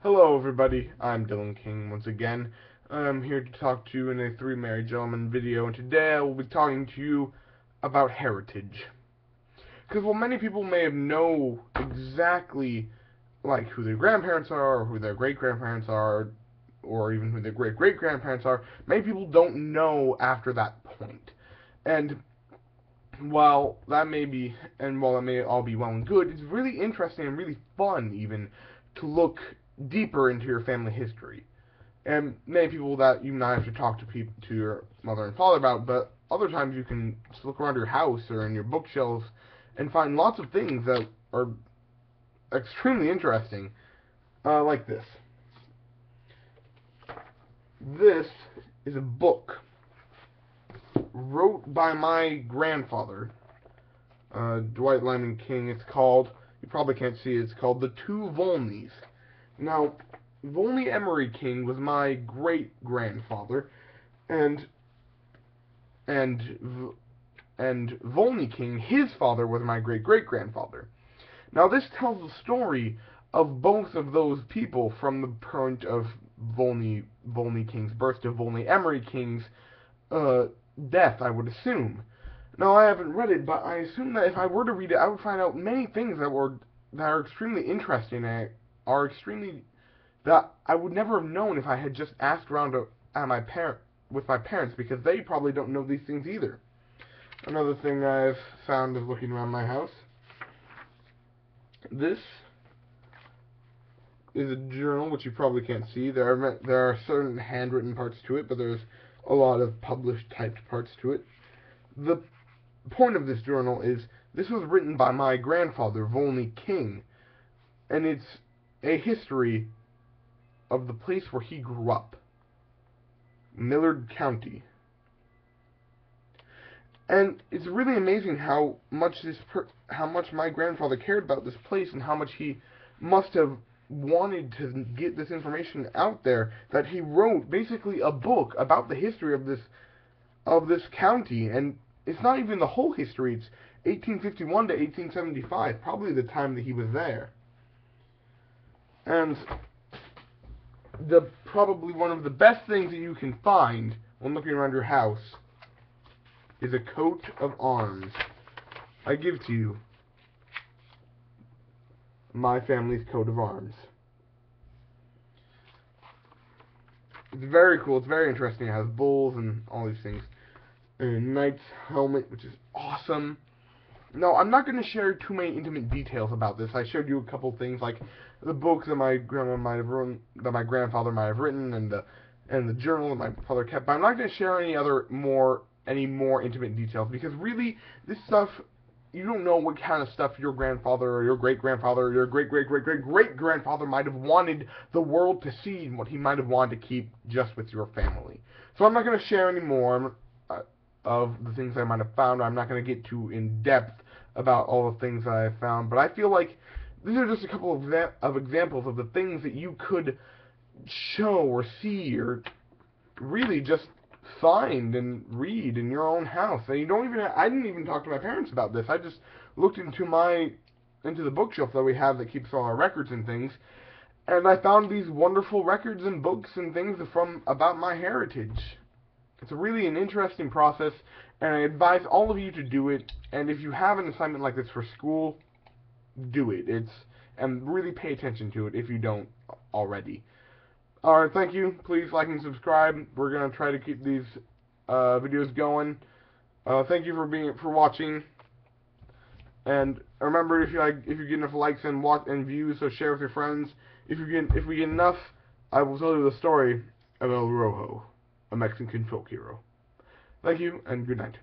Hello everybody, I'm Dillon King once again. I'm here to talk to you in a Three Married Gentlemen video, and today I will be talking to you about heritage. Because while many people may have know exactly like who their grandparents are, or who their great-grandparents are, or even who their great-great-grandparents are, many people don't know after that point. And while that may all be well and good, it's really interesting and really fun even to look deeper into your family history. And many people that you might have to talk to your mother and father about, but other times you can just look around your house or in your bookshelves and find lots of things that are extremely interesting, like this. This is a book wrote by my grandfather, Dwight Lyman King. It's called, you probably can't see it, it's called The Two Volneys. Now, Volney Emery King was my great-grandfather, and Volney King, his father, was my great-great-grandfather. Now, this tells the story of both of those people from the point of Volney King's birth to Volney Emery King's death, I would assume. Now, I haven't read it, but I assume that if I were to read it, I would find out many things that are extremely interesting and that I would never have known if I had just asked around with my parents, because they probably don't know these things either. Another thing I've found is looking around my house. This is a journal, which you probably can't see. There are certain handwritten parts to it, but there's a lot of published typed parts to it. The point of this journal is this was written by my grandfather, Volney King, and it's a history of the place where he grew up, Millard County. And it's really amazing how much my grandfather cared about this place, and how much he must have wanted to get this information out there, that he wrote basically a book about the history of this county. And it's not even the whole history, it's 1851 to 1875, probably the time that he was there. And probably one of the best things that you can find when looking around your house is a coat of arms. I give to you my family's coat of arms. It's very cool, it's very interesting. It has bulls and all these things. And a knight's helmet, which is awesome. No, I'm not going to share too many intimate details about this. I showed you a couple things, like the books that my grandfather might have written, and the journal that my father kept. But I'm not going to share any more intimate details, because really, this stuff, you don't know what kind of stuff your grandfather or your great-grandfather or your great-great-great-great-great-grandfather might have wanted the world to see, and what he might have wanted to keep just with your family. So I'm not going to share any more of the things I might have found. I'm not going to get too in-depth about all the things that I have found, but I feel like these are just a couple of examples of the things that you could show or see or really just find and read in your own house. And I didn't even talk to my parents about this. I just looked into the bookshelf that we have that keeps all our records and things, and I found these wonderful records and books and things about my heritage. It's really an interesting process, and I advise all of you to do it. And if you have an assignment like this for school, do it. And really pay attention to it if you don't already. Alright, thank you. Please like and subscribe. We're going to try to keep these videos going. Thank you for watching. And remember, if you get enough likes and views, so share with your friends. If we get enough, I will tell you the story of El Rojo, a Mexican folk hero. Thank you, and good night.